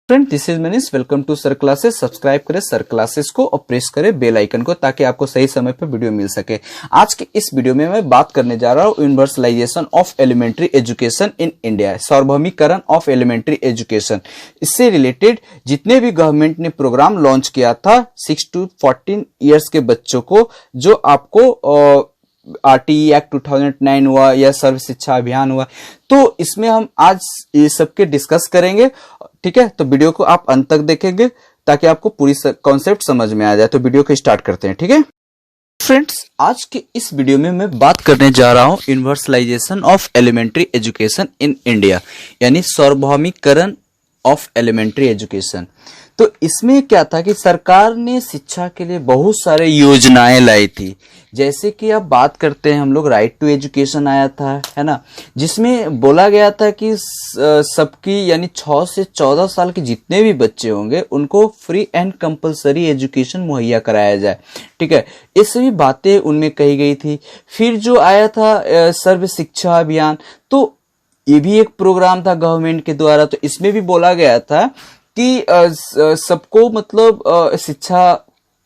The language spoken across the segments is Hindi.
Friend this is Manish, welcome to sir classes. Subscribe करें सर क्लासेस को और प्रेस करें बेल आइकन को ताकि आपको सही समय पर वीडियो मिल सके। आज के इस वीडियो में मैं बात करने जा रहा हूँ universalization of elementary education in India, सार्वभौमिकरण ऑफ एलिमेंट्री एजुकेशन। इससे रिलेटेड जितने भी गवर्नमेंट ने प्रोग्राम लॉन्च किया था 6 to 14 ईयर्स के बच्चों को, जो आपको RTE एक्ट 2009 हुआ या सर्व शिक्षा अभियान हुआ, तो इसमें हम आज ये सबके डिस्कस करेंगे। ठीक है, तो वीडियो को आप अंत तक देखेंगे ताकि आपको पूरी कॉन्सेप्ट समझ में आ जाए। तो वीडियो को स्टार्ट करते हैं। ठीक है फ्रेंड्स, आज के इस वीडियो में मैं बात करने जा रहा हूं universalisation of elementary education in India, यानी सार्वभौमिकरण ऑफ एलिमेंट्री एजुकेशन। तो इसमें क्या था कि सरकार ने शिक्षा के लिए बहुत सारे योजनाएं लाई थी। जैसे कि अब बात करते हैं हम लोग, राइट टू एजुकेशन आया था, है ना, जिसमें बोला गया था कि सबकी यानी 6 से 14 साल के जितने भी बच्चे होंगे उनको फ्री एंड कंपलसरी एजुकेशन मुहैया कराया जाए। ठीक है, ये सभी बातें उनमें कही गई थी। फिर जो आया था सर्व शिक्षा अभियान, तो ये भी एक प्रोग्राम था गवर्नमेंट के द्वारा। तो इसमें भी बोला गया था कि सबको मतलब शिक्षा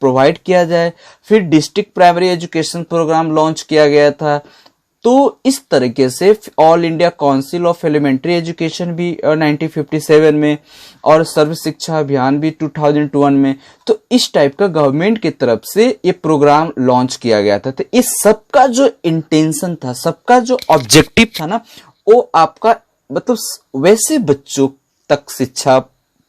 प्रोवाइड किया जाए। फिर district primary education programme launch किया गया था। तो इस तरीके से all India council of elementary education भी 1957 में, और सर्व शिक्षा अभियान भी 2001 में। तो इस टाइप का गवर्नमेंट की तरफ से ये प्रोग्राम लॉन्च किया गया था। तो इस सबका जो इंटेंशन था, सबका जो ऑब्जेक्टिव था ना, वो आपका मतलब वैसे बच्चों तक शिक्षा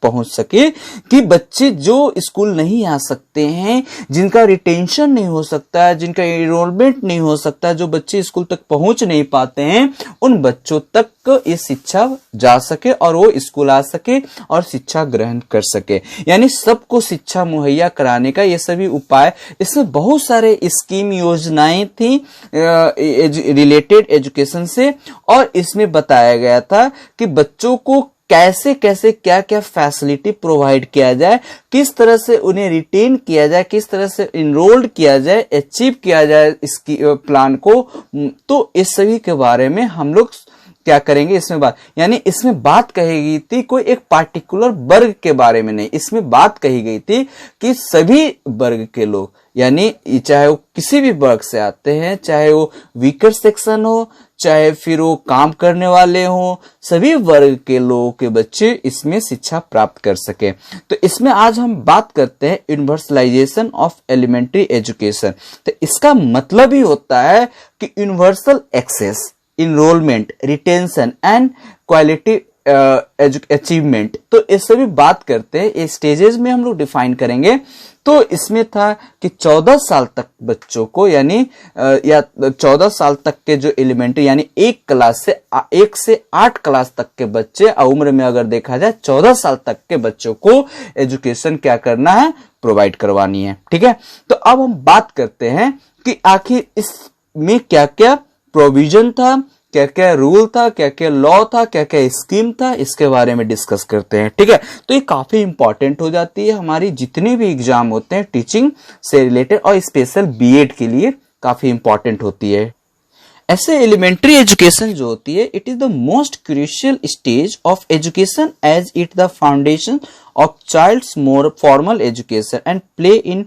पहुंच सके कि बच्चे जो स्कूल नहीं आ सकते हैं, जिनका रिटेंशन नहीं हो सकता है, जिनका एनरोलमेंट नहीं हो सकता है, जो बच्चे स्कूल तक पहुंच नहीं पाते हैं, उन बच्चों तक ये शिक्षा जा सके और वो स्कूल आ सके और शिक्षा ग्रहण कर सके। यानी सबको शिक्षा मुहैया कराने का ये सभी उपाय, इसमें बहुत सारे स्कीम योजनाएं थी रिलेटेड एजुकेशन से। और इसमें बताया गया था कि बच्चों को कैसे कैसे क्या क्या फैसिलिटी प्रोवाइड किया जाए, किस तरह से उन्हें रिटेन किया जाए, किस तरह से इनरोल्ड किया जाए, अचीव किया जाए इसकी प्लान को। तो इस सभी के बारे में हम लोग क्या करेंगे इसमें बात, यानी इसमें बात कही गई थी कोई एक पार्टिकुलर वर्ग के बारे में नहीं। इसमें बात कही गई थी कि सभी वर्ग के लोग, यानी चाहे वो किसी भी वर्ग से आते हैं, चाहे वो वीकर सेक्शन हो, चाहे फिर वो काम करने वाले हो, सभी वर्ग के लोगों के बच्चे इसमें शिक्षा प्राप्त कर सके। तो इसमें आज हम बात करते हैं यूनिवर्सलाइजेशन ऑफ एलिमेंट्री एजुकेशन। तो इसका मतलब ही होता है कि universal access, enrolment, retention and quality achievement. तो इस सभी बात करते हैं, ये स्टेजेस में हम लोग डिफाइन करेंगे। तो इसमें था कि 14 साल तक बच्चों को, यानी या 14 साल तक के जो एलिमेंट्री, यानी 1 से 8 क्लास तक के बच्चे, उम्र में अगर देखा जाए 14 साल तक के बच्चों को एजुकेशन क्या करना है, प्रोवाइड करवानी है। ठीक है, तो अब हम बात करते हैं कि आखिर इसमें क्या क्या प्रोविजन था, क्या क्या रूल था, क्या क्या लॉ था, क्या क्या स्कीम था, इसके बारे में डिस्कस करते हैं। ठीक है, तो ये काफी इंपॉर्टेंट हो जाती है हमारी जितने भी एग्जाम होते हैं टीचिंग से रिलेटेड, और स्पेशल बीएड के लिए काफी इंपॉर्टेंट होती है। ऐसे एलिमेंट्री एजुकेशन जो होती है, it is the most crucial stage of education as it the foundation of child's more formal education and play in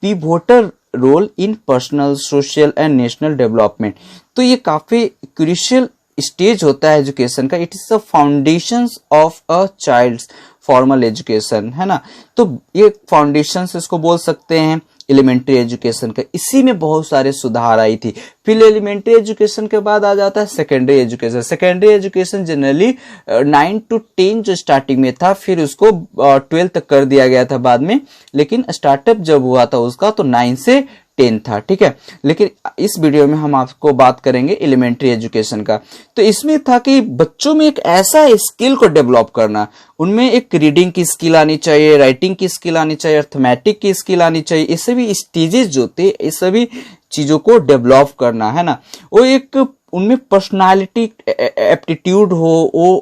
pivotal role in personal, social and national development. तो ये काफी क्रूशियल स्टेज होता है एजुकेशन का। It is the foundations of a child's formal education, है ना। तो ये फाउंडेशंस इसको बोल सकते हैं एलिमेंट्री एजुकेशन का। इसी में बहुत सारे सुधार आई थी। फिर एलिमेंट्री एजुकेशन के बाद आ जाता है secondary education. Secondary education generally 9 to 10 जो स्टार्टिंग में था, फिर उसको 12 तक कर दिया गया था बाद में, लेकिन स्टार्टअप जब हुआ था उसका तो 9 से 10 था। ठीक है, लेकिन इस वीडियो में हम आपको बात करेंगे एलिमेंट्री एजुकेशन का। तो इसमें था कि बच्चों में एक ऐसा स्किल को डेवलप करना, उनमें एक रीडिंग की स्किल आनी चाहिए, राइटिंग की स्किल आनी चाहिए, अर्थमेटिक की स्किल आनी चाहिए। ये सभी स्टेजेस जो थे, ये सभी चीजों को डेवलप करना, है ना। वो एक उनमें पर्सनालिटी एप्टीट्यूड हो,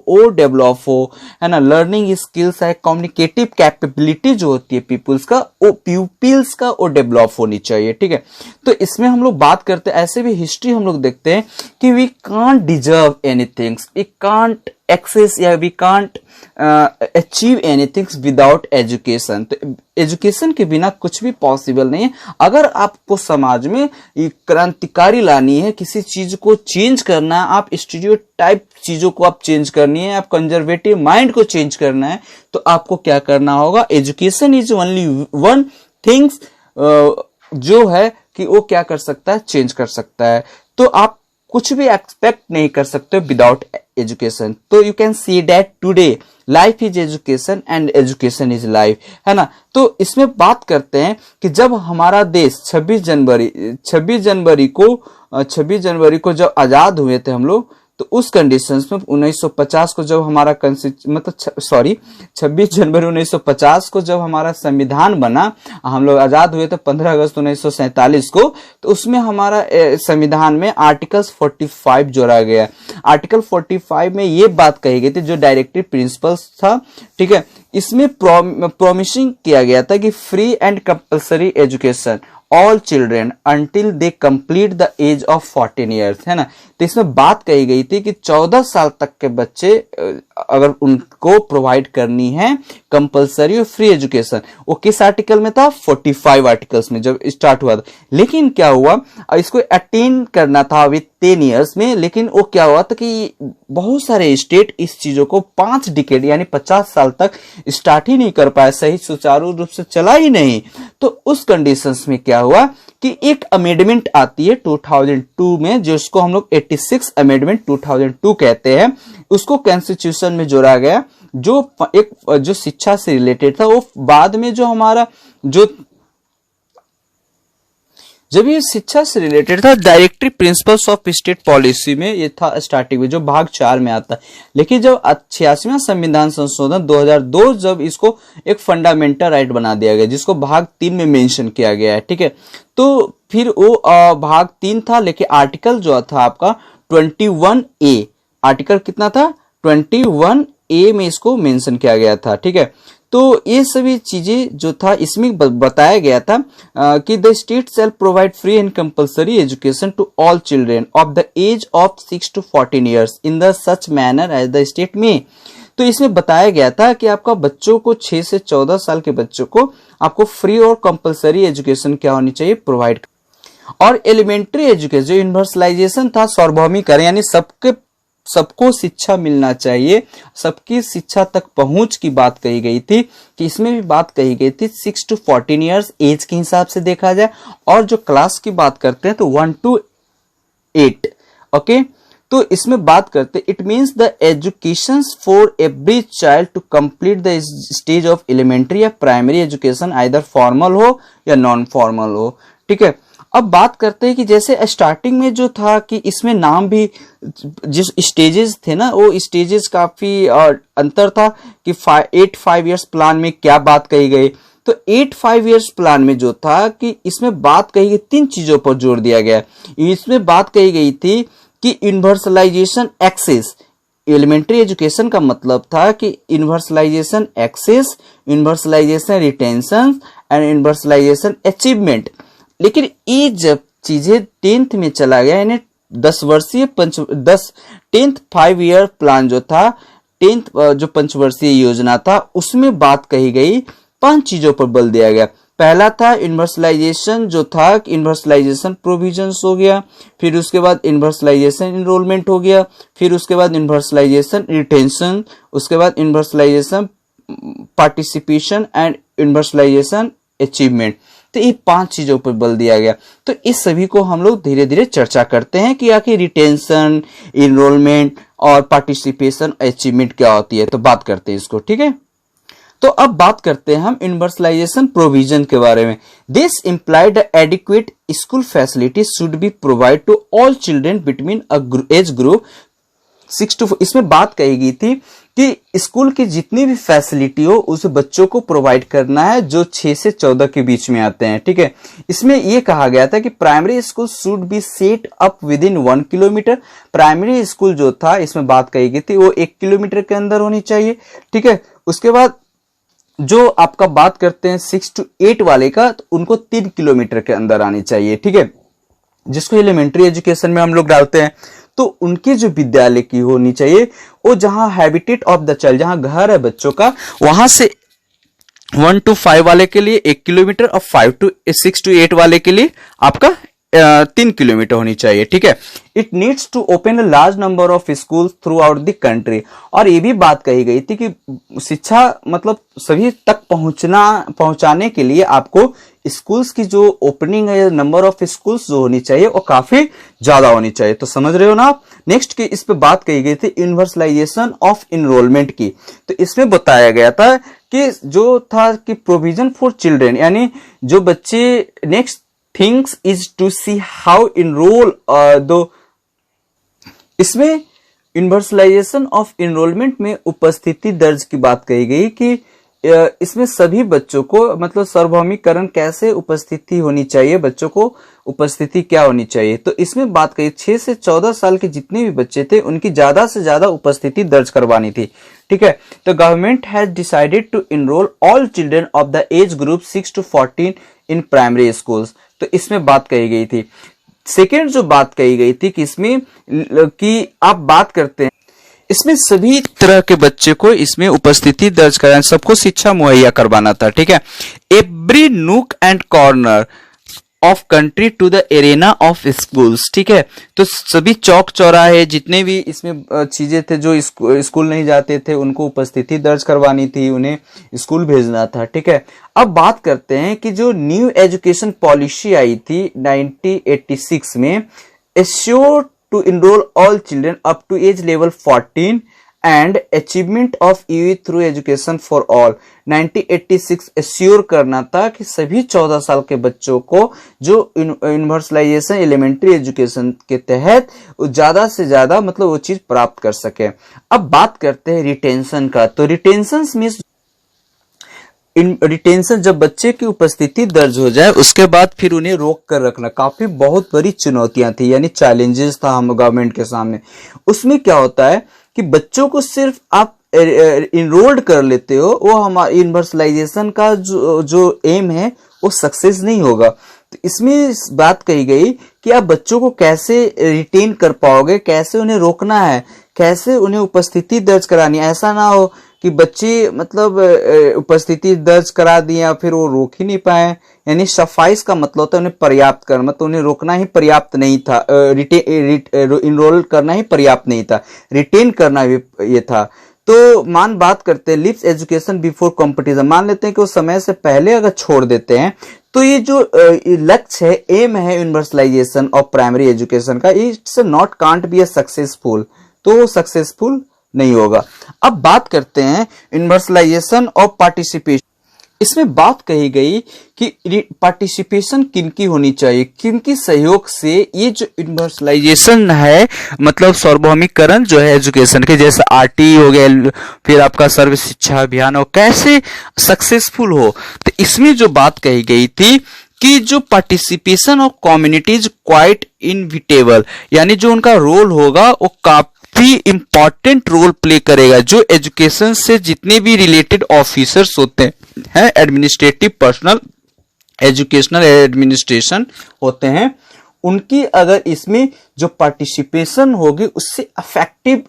वो डेवलप हो, है ना। लर्निंग स्किल्स है, कम्युनिकेटिव कैपेबिलिटी जो होती है पीपल्स का, वो प्यूपिल्स का वो डेवलप होनी चाहिए। ठीक है, तो इसमें हम लोग बात करते हैं, ऐसे भी हिस्ट्री हम लोग देखते हैं कि we can't deserve anything, we can't access या we can't achieve anything without education. तो एजुकेशन के बिना कुछ भी पॉसिबल नहीं है। अगर आपको समाज में क्रांतिकारी लानी है, किसी चीज को चेंज करना है, आप स्टीरियोटाइप चीजों को आप चेंज करनी है, आप कंजर्वेटिव माइंड को चेंज करना है, तो आपको क्या करना होगा? Education is only one things जो है कि वो क्या कर सकता है? चेंज कर सकता है। तो आप कुछ भी एक्सपेक्ट नहीं कर सकते विदाउट एजुकेशन। तो you can see that today life is education and education is life, है ना। तो इसमें बात करते हैं कि जब हमारा देश 26 जनवरी को जब आजाद हुए थे हम लोग, तो उस कंडीशंस में 1950 को जब हमारा 26 जनवरी 1950 को जब हमारा संविधान बना, हम लोग आजाद हुए थे 15 अगस्त 1947 को, तो उसमें हमारा संविधान में आर्टिकल 45 जोड़ा गया। आर्टिकल 45 में ये बात कही गई थी, जो डायरेक्टिव प्रिंसिपल्स था, ठीक है, इसमें प्रॉमिसिंग किया गया था कि free and compulsory education all children until they complete the age of 14 years, है ना। तो इसमें बात कही गई थी कि 14 साल तक के बच्चे अगर उनको प्रोवाइड करनी है कंपल्सरी और फ्री एजुकेशन। वो किस आर्टिकल में था? 45 आर्टिकल्स में जब स्टार्ट हुआ था। लेकिन क्या हुआ, इसको अटेन करना था विद 10 ईयर्स में, लेकिन वो क्या हुआ था कि बहुत सारे स्टेट इस चीजों को 5 डिकेड यानी 50 साल तक स्टार्ट ही नहीं कर पाए, सही सुचारू रूप से चला ही नहीं। तो उस कंडीशंस में क्या हुआ कि एक अमेंडमेंट आती है 2002 में, जिसको हम लोग 86 अमेंडमेंट 2002 कहते हैं, उसको कॉन्स्टिट्यूशन में जोड़ा गया। जो शिक्षा से रिलेटेड था, वो बाद में जो हमारा जब ये शिक्षा से रिलेटेड था, directive principles of state policy में ये था स्टार्टिंग में, जो भाग 4 में आता है। लेकिन जब 86वां संविधान संशोधन 2002 जब इसको एक फंडामेंटल राइट बना दिया गया, जिसको भाग 3 में मेंशन किया गया है, ठीक है। तो फिर वो भाग 3 था, लेकिन आर्टिकल जो था आपका 21A, आर्टिकल कितना था? 21A में इसको मेंशन किया गया था, ठीक है। तो ये सभी चीजें जो था इसमें बताया गया था कि the state shall provide free and compulsory education to all children of the age of 6 to 14 years in the such manner as the state में। तो इसमें बताया गया था कि आपका बच्चों को 6 से 14 साल के बच्चों को आपको फ्री और कंपल्सरी एजुकेशन क्या होनी चाहिए? प्रोवाइड। और एलिमेंट्री एजुकेशन जो यूनिवर्सलाइजेशन था, सार्वभौमिकरण, यानी सबको शिक्षा मिलना चाहिए, सबकी शिक्षा तक पहुंच की बात कही गई थी। कि इसमें भी बात कही गई थी 6 to 14 ईयर्स एज के हिसाब से देखा जाए। और जो क्लास की बात करते हैं तो 1 to 8, ओके। तो इसमें बात करते, it means the education for every child to complete the stage of elementary या प्राइमरी एजुकेशन, आइदर फॉर्मल हो या नॉन फॉर्मल हो, ठीक है। अब बात करते हैं कि जैसे स्टार्टिंग में जो था कि इसमें नाम भी, जिस स्टेजेस थे ना, वो स्टेजेस काफी अंतर था कि 8-5 ईयर्स प्लान में क्या बात कही गई। तो 8-5 ईयर्स प्लान में जो था कि इसमें बात कही गई 3 चीजों पर जोर दिया गया। इसमें बात कही गई थी कि यूनिवर्सलाइजेशन एक्सेस, एलिमेंट्री एजुकेशन का मतलब था कि universalization access, universalization retention and universalization achievement. लेकिन ये जब चीजें 10th में चला गया, यानी 10 वर्षीय 10th 5 ईयर प्लान जो था, 10th जो पंचवर्षीय योजना था, उसमें बात कही गई 5 चीजों पर बल दिया गया। पहला था यूनिवर्सलाइजेशन जो था, यूनिवर्सलाइजेशन प्रोविजंस हो गया, फिर उसके बाद यूनिवर्सलाइजेशन एनरोलमेंट हो गया, फिर उसके बाद यूनिवर्सलाइजेशन रिटेंशन, उसके बाद universalization participation and universalization achievement. तो ये 5 चीजों पर बल दिया गया। तो इस सभी को हम लोग धीरे धीरे चर्चा करते हैं कि आखिर रिटेंशन, एनरोलमेंट और पार्टिसिपेशन अचीवमेंट क्या होती है। तो बात करते हैं इसको, ठीक है। तो अब बात करते हैं हम यूनिवर्सलाइजेशन प्रोविजन के बारे में। This implied adequate school facility should be provide to all children between age group 6 to 4। इसमें बात कही गई थी कि स्कूल की जितनी भी फैसिलिटी हो उस बच्चों को प्रोवाइड करना है जो 6 से 14 के बीच में आते हैं, ठीक है। इसमें यह कहा गया था कि primary school should be set up with in 1 kilometre. Primary school जो था, इसमें बात कही गई थी, वो 1 किलोमीटर के अंदर होनी चाहिए, ठीक है। उसके बाद जो आपका बात करते हैं 6 to 8 वाले का, तो उनको 3 किलोमीटर के अंदर आनी चाहिए, ठीक है, जिसको एलिमेंट्री एजुकेशन में हम लोग डालते हैं। तो उनके जो विद्यालय की होनी चाहिए वो जहां हैबिटेट ऑफ द चाइल्ड, जहां घर है बच्चों का, वहां से 1 to 5 वाले के लिए 1 किलोमीटर और 6 to 8 वाले के लिए आपका 3 किलोमीटर होनी चाहिए। ठीक है। It needs to open a large number of school throughout the country. और ये भी बात कही गई थी कि शिक्षा मतलब सभी तक पहुंचाने के लिए आपको स्कूल्स की जो ओपनिंग है, नंबर ऑफ स्कूल्स जो होनी चाहिए वो काफी ज्यादा होनी चाहिए। तो समझ रहे हो ना आप। नेक्स्ट की इस पे बात कही गई थी यूनिवर्सलाइजेशन ऑफ इनरोलमेंट की। तो इसमें बताया गया था कि जो था कि प्रोविजन फॉर चिल्ड्रेन, यानी जो बच्चे, next things is to see how enrol दो। इसमें यूनिवर्सलाइजेशन ऑफ इनरोलमेंट में उपस्थिति दर्ज की बात कही गई कि इसमें सभी बच्चों को मतलब सार्वभौमिकरण कैसे उपस्थिति होनी चाहिए, बच्चों को उपस्थिति क्या होनी चाहिए। तो इसमें बात कही 6 से 14 साल के जितने भी बच्चे थे उनकी ज्यादा से ज्यादा उपस्थिति दर्ज करवानी थी। ठीक है। तो government has decided to enrol all children of the age group 6 to 14 in primary schools. तो इसमें बात कही गई थी। सेकेंड जो बात कही गई थी कि इसमें कि आप बात करते हैं, इसमें सभी तरह के बच्चे को इसमें उपस्थिति दर्ज कराना, सबको शिक्षा मुहैया करवाना था। ठीक है। Every nook and corner of country to the arena of schools. ठीक है। तो सभी चौक चौराहे जितने भी इसमें चीजें थे, जो स्कूल नहीं जाते थे उनको उपस्थिति दर्ज करवानी थी, उन्हें स्कूल भेजना था। ठीक है। अब बात करते हैं कि जो न्यू एजुकेशन पॉलिसी आई थी 1986 में, assure to enroll all children up to age level 14 and achievement of UE through education for all। 1986 assure करना था कि सभी 14 साल के बच्चों को जो यूनिवर्सलाइजेशन एलिमेंट्री एजुकेशन के तहत ज्यादा से ज्यादा मतलब वो चीज प्राप्त कर सके। अब बात करते हैं रिटेंशन का। तो रिटेंशन मीन्स रिटेंशन, जब बच्चे की उपस्थिति दर्ज हो जाए उसके बाद फिर उन्हें रोक कर रखना काफी बहुत बड़ी चुनौतियां थी, यानी चैलेंजेस था हम गवर्नमेंट के सामने। उसमें क्या होता है कि बच्चों को सिर्फ आप इनरोल्ड कर लेते हो, वो हमारा यूनिवर्सलाइजेशन का जो एम है वो सक्सेस नहीं होगा। तो इसमें बात कही गई कि आप बच्चों को कैसे रिटेन कर पाओगे, कैसे उन्हें रोकना है, कैसे उन्हें उपस्थिति दर्ज करानी है। ऐसा ना हो कि बच्चे मतलब उपस्थिति दर्ज करा दिया फिर वो रोक ही नहीं पाए। यानी सफाइस का मतलब होता है उन्हें पर्याप्त करना, मतलब उन्हें रोकना ही पर्याप्त नहीं था, इनरोल करना ही पर्याप्त नहीं था, रिटेन करना भी ये था। तो बात करते हैं लिव्स एजुकेशन बिफोर कंपटीशन। मान लेते हैं कि वो समय से पहले अगर छोड़ देते हैं तो ये जो लक्ष्य है, एम है यूनिवर्सलाइजेशन ऑफ प्राइमरी एजुकेशन का, it's not can't be A successful, तो वो सक्सेसफुल नहीं होगा। अब बात करते हैं यूनिवर्सलाइजेशन ऑफ पार्टिसिपेशन। इसमें बात कही गई कि पार्टिसिपेशन किनकी होनी चाहिए, किनकी सहयोग से ये जो यूनिवर्सलाइजेशन है मतलब सार्वभौमिकरण जो है एजुकेशन के, जैसे आरटी हो गया, फिर आपका सर्व शिक्षा अभियान हो, कैसे सक्सेसफुल हो। तो इसमें जो बात कही गई थी कि जो participation of communities quite inevitable, यानी जो उनका रोल होगा वो काफी इंपॉर्टेंट रोल प्ले करेगा। जो एजुकेशन से जितने भी रिलेटेड ऑफिसर्स होते हैं, एडमिनिस्ट्रेटिव पर्सनल, एजुकेशनल एडमिनिस्ट्रेशन होते हैं, उनकी अगर इसमें जो पार्टिसिपेशन होगी उससे इफेक्टिव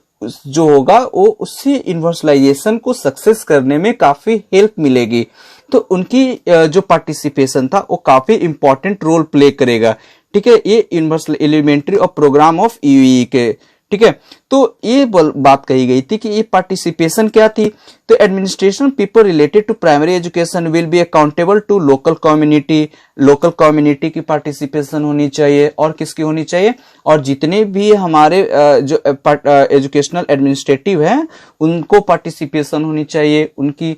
जो होगा वो उससे यूनिवर्सलाइजेशन को सक्सेस करने में काफी हेल्प मिलेगी। तो उनकी जो पार्टिसिपेशन था वो काफी इंपॉर्टेंट रोल प्ले करेगा। ठीक है। ये यूनिवर्सल एलिमेंट्री और प्रोग्राम ऑफ यूई के, ठीक है। तो ये बात कही गई थी कि ये पार्टिसिपेशन क्या थी। तो administration people related to primary education will be accountable to local community. Local community की पार्टिसिपेशन होनी चाहिए और किसकी होनी चाहिए, और जितने भी हमारे जो एजुकेशनल एडमिनिस्ट्रेटिव है उनको पार्टिसिपेशन होनी चाहिए। उनकी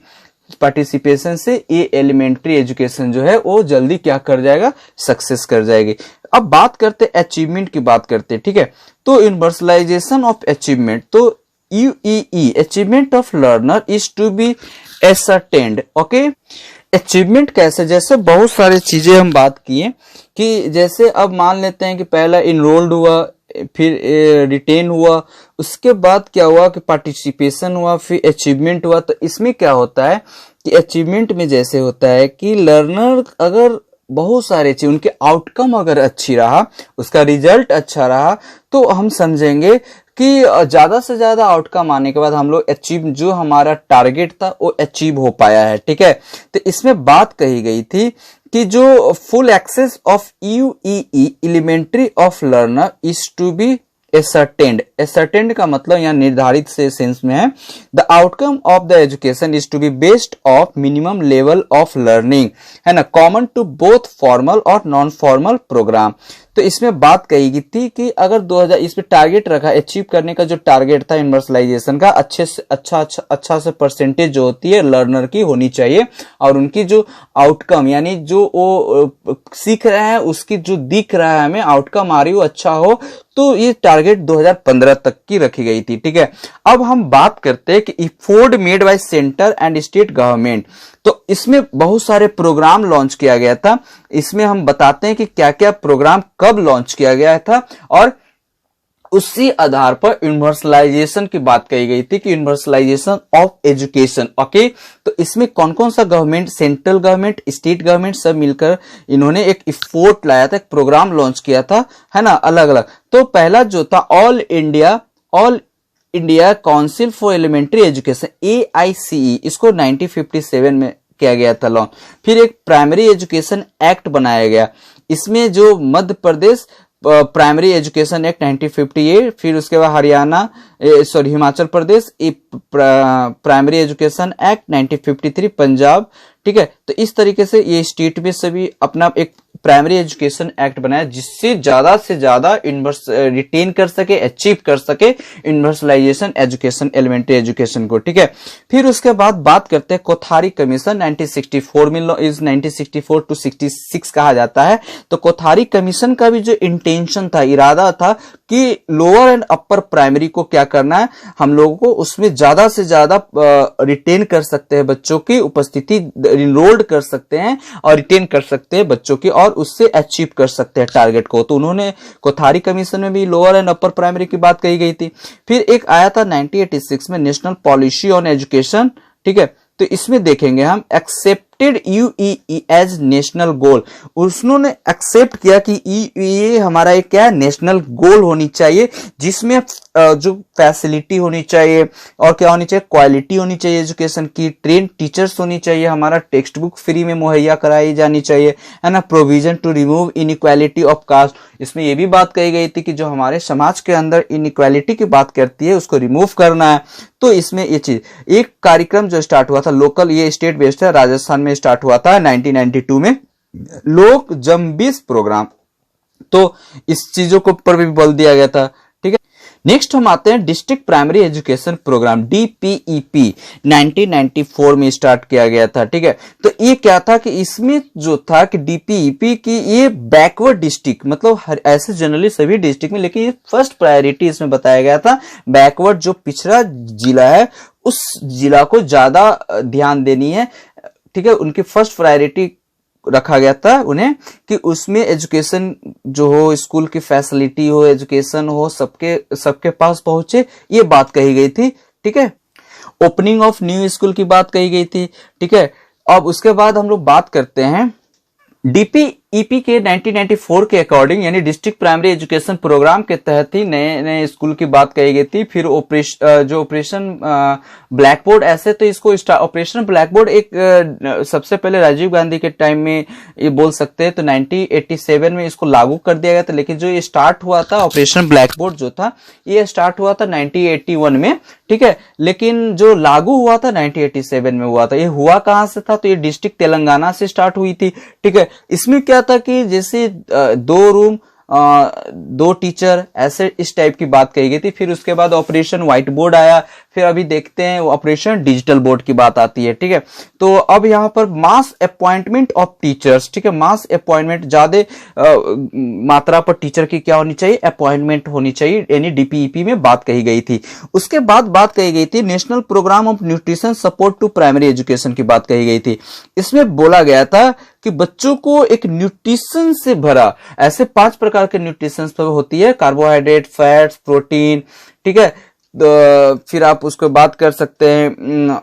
पार्टिसिपेशन से ये एलिमेंट्री एजुकेशन जो है वो जल्दी क्या कर जाएगा, सक्सेस कर जाएगी। अब बात करते अचीवमेंट की बात करते, ठीक है। तो यूनिवर्सलाइजेशन ऑफ अचीवमेंट, तो UEE achievement of learner is to be ascertained. Okay, achievement कैसे, जैसे बहुत सारी चीजें हम बात किए कि जैसे अब मान लेते हैं कि पहला इनरोल्ड हुआ, फिर रिटेन हुआ, उसके बाद क्या हुआ कि पार्टिसिपेशन हुआ, फिर अचीवमेंट हुआ। तो इसमें क्या होता है कि अचीवमेंट में जैसे होता है कि लर्नर अगर बहुत सारे चीज, उनके आउटकम अगर अच्छी रहा, उसका रिजल्ट अच्छा रहा, तो हम समझेंगे कि ज्यादा से ज्यादा आउटकम आने के बाद हम लोग अचीव, जो हमारा टारगेट था वो अचीव हो पाया है। ठीक है, तो इसमें बात कही गई थी कि जो full access of UEE elementary of learner is to be ascertained. Ascertained का मतलब यहाँ निर्धारित से सेंस में है, the outcome of the education is to be based of minimum level of learning, है ना, कॉमन टू बोथ फॉर्मल और नॉन फॉर्मल प्रोग्राम। तो इसमें बात कही गई थी कि अगर 2000 इसमें टारगेट रखा, अचीव करने का जो टारगेट था यूनिवर्सलाइजेशन का, अच्छे से अच्छा से परसेंटेज जो होती है लर्नर की होनी चाहिए, और उनकी जो आउटकम यानी जो वो सीख रहे हैं उसकी जो दिख रहा है हमें आउटकम आ रही हो अच्छा हो, तो ये टारगेट 2015 तक की रखी गई थी। ठीक है, अब हम बात करते हैं कि effort made by centre and state government. तो इसमें बहुत सारे प्रोग्राम लॉन्च किया गया था। इसमें हम बताते हैं कि क्या क्या प्रोग्राम कब लॉन्च किया गया था, और उसी आधार पर यूनिवर्सलाइजेशन की बात कही गई थी कि यूनिवर्सलाइजेशन ऑफ एजुकेशन। ओके, तो इसमें कौन कौन सा government, central government, state government सब मिलकर इन्होंने एक एफोर्ट लाया था, एक प्रोग्राम लॉन्च किया था, है ना, अलग अलग। तो पहला जो था All India Council for Elementary Education, AICE, इसको 1957 में किया गया था लॉन्च। फिर एक प्राइमरी एजुकेशन एक्ट बनाया गया, इसमें जो Madhya Pradesh primary education act 1958, फिर उसके बाद Haryana Himachal Pradesh primary education act 1953, Punjab. ठीक है, तो इस तरीके से ये स्टेट में सभी अपना एक प्राइमरी एजुकेशन एक्ट बनाया, जिससे से ज्यादा रिटेन कर सके, अचीव कर सके यूनिवर्सलाइजेशन एजुकेशन, एलिमेंट्री एजुकेशन को। ठीक है, फिर उसके बाद बात करते हैं कोथारी कमीशन 1964 में, इस 1964 टू 66 कहा जाता है। तो कोथारी कमीशन का भी जो इंटेंशन था, इरादा था कि लोअर एंड अपर प्राइमरी को क्या करना है, हम लोगों को उसमें ज्यादा से ज्यादा रिटेन कर सकते हैं, बच्चों की उपस्थिति इनरोल्ड कर सकते हैं और रिटेन कर सकते हैं बच्चों की, और उससे अचीव कर सकते हैं टारगेट को। तो उन्होंने कोथारी कमीशन में भी लोअर एंड अपर प्राइमरी की बात कही गई थी। फिर एक आया था 1986 में नेशनल पॉलिसी ऑन एजुकेशन। ठीक है, तो इसमें देखेंगे हम एक्सेप्टेड यूईई एज नेशनल गोल। उन्होंने एक्सेप्ट किया कि ये हमारा एक क्या है, नेशनल गोल होनी चाहिए, जिसमें जो फैसिलिटी होनी चाहिए और क्या होनी चाहिए, क्वालिटी होनी चाहिए एजुकेशन की, ट्रेन टीचर्स होनी चाहिए, हमारा टेक्स्ट बुक फ्री में मुहैया कराई जानी चाहिए, है ना, provision to remove inequality of caste. इसमें यह भी बात कही गई थी कि जो हमारे समाज के अंदर इनइक्वालिटी की बात करती है उसको रिमूव करना है। तो इसमें ये चीज, एक कार्यक्रम जो स्टार्ट हुआ था लोकल, ये स्टेट बेस्ड है, राजस्थान में स्टार्ट हुआ था 1992 में, लोक जम्बिस प्रोग्राम। तो इस चीजों को पर भी बल दिया गया था। ठीक है, नेक्स्ट हम आते हैं district primary education programme, DPEP 1994 में स्टार्ट किया गया था। ठीक है, तो ये क्या था कि इसमें जो था कि DPEP की ये बैकवर्ड डिस्ट्रिक्ट, मतलब हर ऐसे जनरली सभी डिस्ट्रिक्ट में, लेकिन ये फर्स्ट प्रायोरिटी इसमें बताया गया था, बैकवर्ड जो पिछड़ा जिला है उस जिला को ज्यादा ध्यान देनी है। ठीक है, उनकी फर्स्ट प्रायोरिटी रखा गया था उन्हें कि उसमें एजुकेशन जो हो, स्कूल की फैसिलिटी हो, एजुकेशन हो, सबके पास पहुंचे, ये बात कही गई थी। ठीक है, ओपनिंग ऑफ न्यू स्कूल की बात कही गई थी। ठीक है, अब उसके बाद हम लोग बात करते हैं DPEP के 1994 के अकॉर्डिंग, यानी डिस्ट्रिक्ट प्राइमरी एजुकेशन प्रोग्राम के तहत ही नए नए स्कूल की बात कही गई थी। फिर ऑपरेशन ब्लैक बोर्ड, ऐसे तो इसको ऑपरेशन ब्लैक बोर्ड एक सबसे पहले राजीव गांधी के टाइम में ये बोल सकते हैं, तो 1987 में इसको लागू कर दिया गया था। लेकिन जो ये स्टार्ट हुआ था ऑपरेशन ब्लैक बोर्ड जो था, ये स्टार्ट हुआ था 1981 में। ठीक है, लेकिन जो लागू हुआ था 1987 में हुआ था। ये हुआ कहां से था, तो ये डिस्ट्रिक्ट तेलंगाना से स्टार्ट हुई थी। ठीक है, इसमें क्या था कि जैसे 2 रूम 2 टीचर, ऐसे इस टाइप की बात कही गई थी। फिर उसके बाद ऑपरेशन व्हाइट बोर्ड आया, फिर अभी देखते हैं ऑपरेशन डिजिटल बोर्ड की बात आती है। ठीक है, तो अब यहां पर मास अपॉइंटमेंट ऑफ टीचर्स। ठीक है, मास अपॉइंटमेंट, ज्यादा मात्रा पर टीचर की क्या होनी चाहिए, अपॉइंटमेंट होनी चाहिए, यानी DPEP में बात कही गई थी। उसके बाद बात कही गई थी national programme of nutrition support to primary education की बात कही गई थी। इसमें बोला गया था कि बच्चों को एक न्यूट्रिशन से भरा, ऐसे 5 प्रकार के न्यूट्रिशन होती है, कार्बोहाइड्रेट, फैट्स, प्रोटीन। ठीक है, तो फिर आप उसको बात कर सकते हैं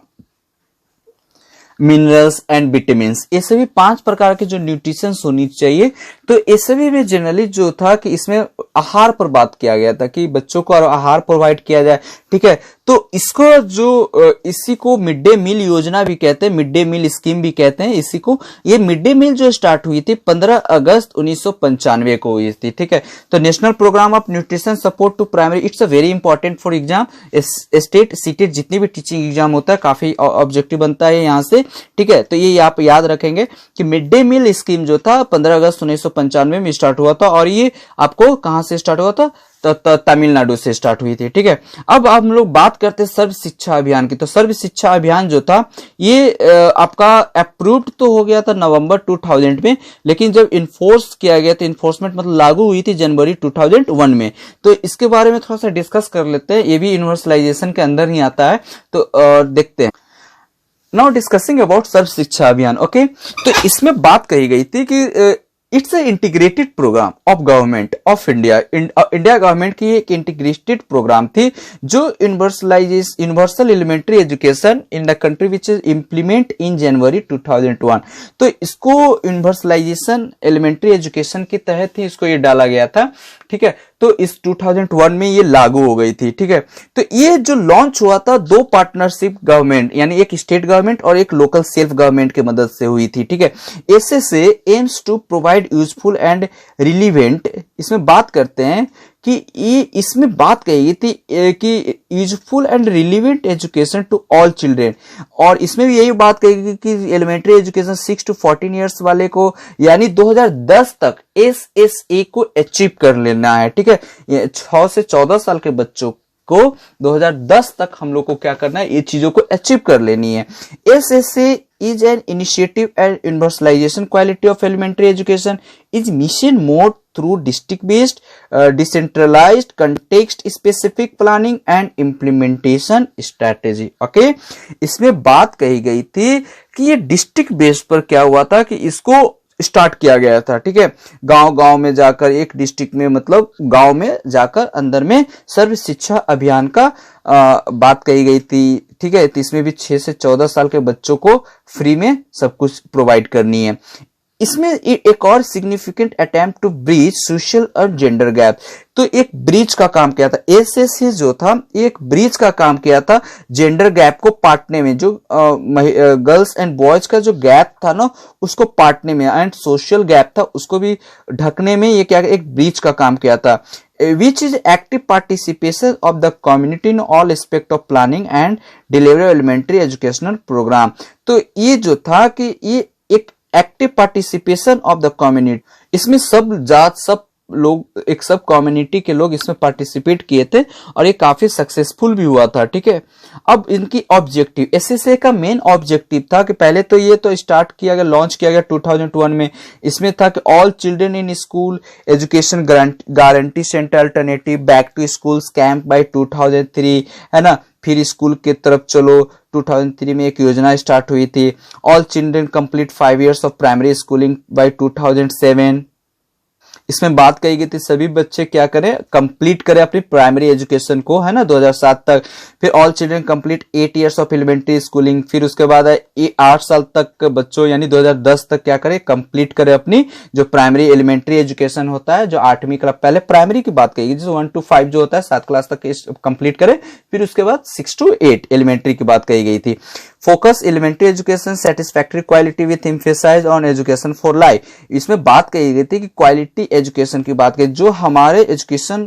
मिनरल्स एंड विटामिन, ये सभी 5 प्रकार के जो न्यूट्रिशन होनी चाहिए। तो ये सभी में जनरली जो था कि इसमें आहार पर बात किया गया था कि बच्चों को आहार प्रोवाइड किया जाए, ठीक है। तो इसको जो इसी को मिड डे मील योजना भी कहते हैं, मिड डे मील स्कीम भी कहते हैं इसी को। ये मिड डे मील जो स्टार्ट हुई थी 15 अगस्त 1995 को हुई थी, ठीक है। तो national programme of nutrition support to primary, it's a very important for exam, state CTET जितनी भी टीचिंग एग्जाम होता है काफी ऑब्जेक्टिव बनता है यहाँ से, ठीक है। तो ये आप याद रखेंगे कि मिड डे मील स्कीम जो था 15 अगस्त 1995 में स्टार्ट हुआ था, और ये आपको कहां से स्टार्ट हुआ था, तो तमिलनाडु से स्टार्ट हुई थी, ठीक है। अब हम लोग बात करते हैं सर्व शिक्षा अभियान की। तो सर्व शिक्षा अभियान जो था ये आपका अप्रूव्ड तो हो गया था नवंबर 2000 में, लेकिन जब इन्फोर्स किया गया था, इन्फोर्समेंट मतलब लागू हुई थी जनवरी 2001 में। तो इसके बारे में थोड़ा सा डिस्कस कर लेते हैं, ये भी यूनिवर्सलाइजेशन के अंदर ही आता है। तो देखते हैं। नाउ डिस्कसिंग अबाउट सर्व शिक्षा अभियान, ओके। तो इसमें बात कही गई थी कि it's a integrated programme of government of India, India government की एक इंटीग्रेटेड प्रोग्राम थी जो universal elementary education in the country which is implement in January 2001। तो इसको यूनिवर्सलाइजेशन एलिमेंट्री एजुकेशन के तहत ही इसको ये डाला गया था, ठीक है। तो इस 2001 में ये लागू हो गई थी, ठीक है। तो ये जो लॉन्च हुआ था 2 पार्टनरशिप गवर्नमेंट यानी एक स्टेट गवर्नमेंट और एक लोकल सेल्फ गवर्नमेंट की मदद से हुई थी, ठीक है। ऐसे से aims to provide useful and relevant, इसमें बात करते हैं कि ये इसमें बात कही गई थी कि useful and relevant education to all children, और इसमें भी यही बात कही गई कि एलिमेंट्री एजुकेशन 6 to 14 ईयर्स वाले को यानी 2010 तक SSA को अचीव कर लेना है, ठीक है। 6 से 14 साल के बच्चों को 2010 तक हम लोग को क्या करना है, ये चीजों को अचीव कर लेनी है। SSA is an initiative and universalization quality of elementary education is mission mode through district based decentralized context specific planning and implementation strategy, okay। इसमें बात कही गई थी कि ये डिस्ट्रिक्ट बेस्ड पर क्या हुआ था कि इसको स्टार्ट किया गया था, ठीक है। गांव-गांव में जाकर, एक डिस्ट्रिक्ट में मतलब गांव में जाकर अंदर में सर्व शिक्षा अभियान का बात कही गई थी, ठीक है। तो इसमें भी 6 से 14 साल के बच्चों को फ्री में सब कुछ प्रोवाइड करनी है। इसमें एक और significant attempt to breach social और जेंडर गैप, तो एक ब्रीच का काम किया था। एसएससी जो था एक ब्रीच का काम किया था जेंडर गैप को पाटने में, जो गर्ल्स एंड बॉयज का जो गैप था ना उसको पाटने में, एंड सोशल गैप था उसको भी ढकने में ये क्या एक ब्रीच का काम किया था। which is active participation of the community in all aspect of planning and delivery of elementary educational program। तो ये जो था कि ये एक active participation of the community, इसमें सब जात सब लोग, एक सब कम्युनिटी के लोग इसमें पार्टिसिपेट किए थे और ये काफी सक्सेसफुल भी हुआ था, ठीक है। अब इनकी ऑब्जेक्टिव, एसएसए का मेन ऑब्जेक्टिव था कि पहले तो ये तो स्टार्ट किया गया, लॉन्च किया गया 2001 में। इसमें था कि all children in school education guarantee centre alternative back to school camp by 2003, है ना। फिर स्कूल की तरफ चलो 2003 में एक योजना स्टार्ट हुई थी। All children complete 5 years of primary schooling by 2007। इसमें बात कही गई थी सभी बच्चे क्या करें, कंप्लीट करें अपनी प्राइमरी एजुकेशन को, है ना, 2007 तक। फिर all children complete 8 years of elementary schooling. फिर उसके बाद 8 साल तक बच्चों यानी 2010 तक क्या करें, कंप्लीट करें अपनी जो प्राइमरी एलिमेंट्री एजुकेशन होता है, जो 8वीं क्लास, पहले प्राइमरी की बात कही गई, जो 1 to 5 जो होता है 7 क्लास तक कंप्लीट करें। फिर उसके बाद 6 to 8 एलिमेंट्री की बात कही गई थी। Focus elementary education satisfactory quality with emphasise on education for life. इसमें बात कही गई थी कि क्वालिटी एजुकेशन की बात कही, जो हमारे एजुकेशन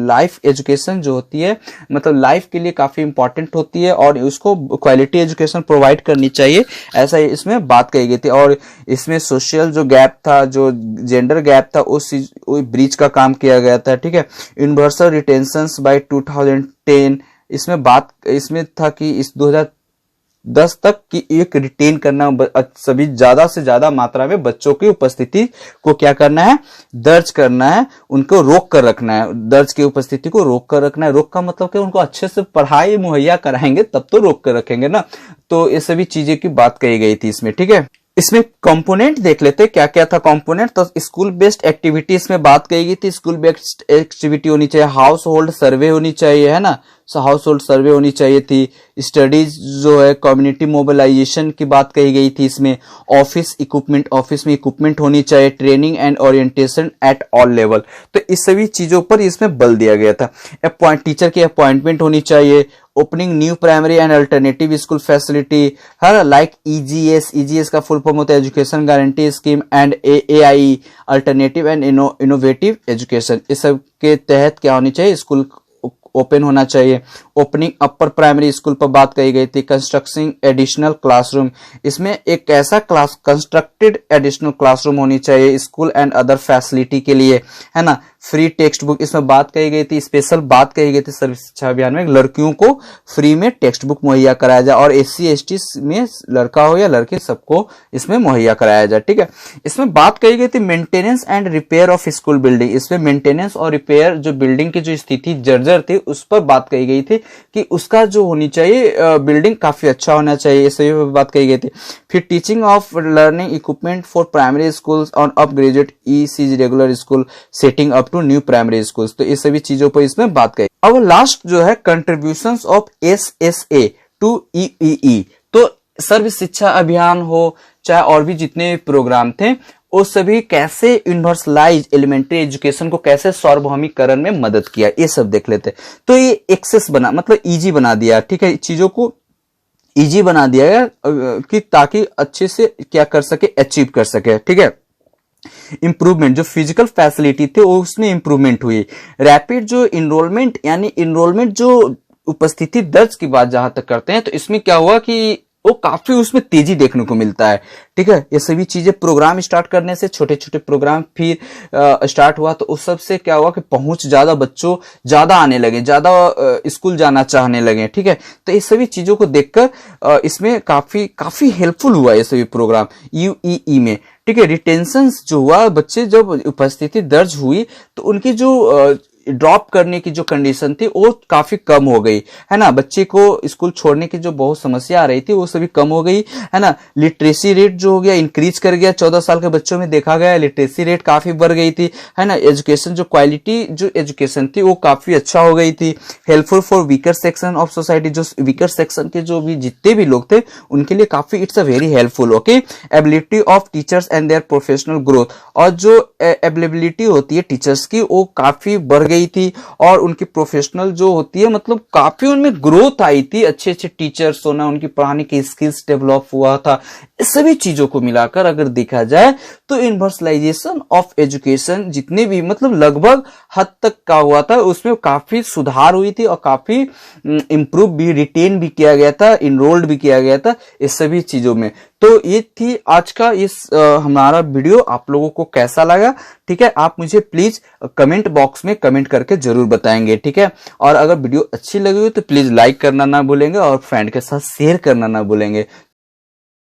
लाइफ एजुकेशन जो होती है मतलब लाइफ के लिए काफी इंपॉर्टेंट होती है और उसको क्वालिटी एजुकेशन प्रोवाइड करनी चाहिए, ऐसा इसमें बात कही गई थी। और इसमें सोशल जो गैप था, जो जेंडर गैप था, उस ब्रीच का काम किया गया था, ठीक है। यूनिवर्सल रिटेंशन बाय 2010, इसमें था कि इस 2010 तक की एक रिटेन करना, सभी ज्यादा से ज्यादा मात्रा में बच्चों की उपस्थिति को क्या करना है, दर्ज करना है, उनको रोक कर रखना है, दर्ज की उपस्थिति को रोक कर रखना है। रोक का मतलब कि उनको अच्छे से पढ़ाई मुहैया कराएंगे तब तो रोक कर रखेंगे ना। तो ये सभी चीजें की बात कही गई थी इसमें, ठीक है। इसमें कंपोनेंट देख लेते क्या क्या था कंपोनेंट। तो स्कूल बेस्ड एक्टिविटी इसमें बात कही गई थी, स्कूल बेस्ड एक्टिविटी होनी चाहिए, हाउस होल्ड सर्वे होनी चाहिए, है ना, हाउस होल्ड सर्वे होनी चाहिए थी, स्टडीज जो है कम्युनिटी मोबिलाइजेशन की बात कही गई थी इसमें, ऑफिस में इक्विपमेंट होनी चाहिए, training and orientation at all level. तो इस सभी चीजों पर इसमें बल दिया गया था। टीचर की अपॉइंटमेंट होनी चाहिए, opening new primary and alternative school facility, her like EGS का फुल फॉर्म होता है education guarantee scheme, and AAI alternative and innovative education. इस सब के तहत क्या होनी चाहिए, स्कूल ओपन होना चाहिए। ओपनिंग अपर प्राइमरी स्कूल पर बात कही गई थी, कंस्ट्रक्टिंग एडिशनल क्लासरूम, इसमें एक ऐसा कंस्ट्रक्टेड एडिशनल क्लासरूम होनी चाहिए स्कूल एंड अदर फैसिलिटी के लिए, है ना। फ्री टेक्स्ट बुक इसमें बात कही गई थी, स्पेशल बात कही गई थी सर्व शिक्षा अभियान में लड़कियों को फ्री में टेक्स्ट बुक मुहैया कराया जाए, और SC ST में लड़का हो या लड़के सबको इसमें मुहैया कराया जाए, ठीक है। इसमें बात कही गई थी maintenance and repair of school building, इसमें मेंटेनेंस और रिपेयर जो बिल्डिंग की जो स्थिति जर्जर थी उस पर बात कही गई थी कि उसका जो होनी चाहिए बिल्डिंग काफी अच्छा होना चाहिए, इस सभी पर बात कही गई थी। फिर teaching of learning equipment for primary schools on up graduate ECG regular school setting up to new primary schools, तो इस सभी चीजों पर इसमें बात कही। अब लास्ट जो है contributions of SSA to EEE, तो सर्व शिक्षा अभियान हो चाहे और भी जितने प्रोग्राम थे वो सभी कैसे यूनिवर्सलाइज एलिमेंट्री एजुकेशन को कैसे सार्वभौमिकरण में मदद किया, ये सब देख लेते। तो ये एक्सेस बना मतलब इजी बना दिया, ठीक है, चीजों को इजी बना दिया गया कि ताकि अच्छे से क्या कर सके, अचीव कर सके, ठीक है। इंप्रूवमेंट जो फिजिकल फैसिलिटी थे वो उसमें इंप्रूवमेंट हुई। रैपिड जो इनरोलमेंट यानी इनरोलमेंट जो उपस्थिति दर्ज की बात जहां तक करते हैं, तो इसमें क्या हुआ कि वो काफी उसमें तेजी देखने को मिलता है, ठीक है। ये सभी चीजें प्रोग्राम स्टार्ट करने से, छोटे छोटे प्रोग्राम फिर स्टार्ट हुआ, तो उस सब से क्या हुआ कि पहुंच ज्यादा, बच्चों ज्यादा आने लगे, ज्यादा स्कूल जाना चाहने लगे, ठीक है। तो इस सभी चीजों को देखकर इसमें काफी हेल्पफुल हुआ ये सभी प्रोग्राम UEE में, ठीक है। रिटेंशन जो हुआ, बच्चे जब उपस्थिति दर्ज हुई तो उनकी जो ड्रॉप करने की जो कंडीशन थी वो काफी कम हो गई, है ना। बच्चे को स्कूल छोड़ने की जो बहुत समस्या आ रही थी वो सभी कम हो गई, है ना। लिटरेसी रेट जो हो गया इंक्रीज कर गया, 14 साल के बच्चों में देखा गया लिटरेसी रेट काफी बढ़ गई थी, है ना। एजुकेशन जो क्वालिटी जो एजुकेशन थी वो काफी अच्छा हो गई थी। Helpful for weaker section of society, जो वीकर सेक्शन के जो भी जितने भी लोग थे उनके लिए काफी it's a very helpful, okay. Ability of teachers and their professional growth, और जो एबिलिटी होती है टीचर्स की वो काफी बढ़ गई थी, और उनकी प्रोफेशनल जो होती है मतलब काफी उनमें ग्रोथ आई थी, अच्छे अच्छे टीचर्स होना, उनकी पढ़ाने की स्किल्स डेवलप हुआ था। इस सभी चीजों को मिलाकर अगर देखा जाए तो यूनिवर्सलाइजेशन ऑफ एजुकेशन जितने भी मतलब लगभग हद तक का हुआ था उसमें काफी सुधार हुई थी, और काफी इंप्रूव भी, रिटेन भी किया गया था, इनरोल्ड भी किया गया था इस सभी चीजों में। तो ये थी आज का इस हमारा वीडियो, आप लोगों को कैसा लगा, ठीक है। आप मुझे प्लीज कमेंट बॉक्स में कमेंट करके जरूर बताएंगे, ठीक है। और अगर वीडियो अच्छी लगी हो तो प्लीज लाइक करना ना भूलेंगे और फ्रेंड के साथ शेयर करना ना भूलेंगे।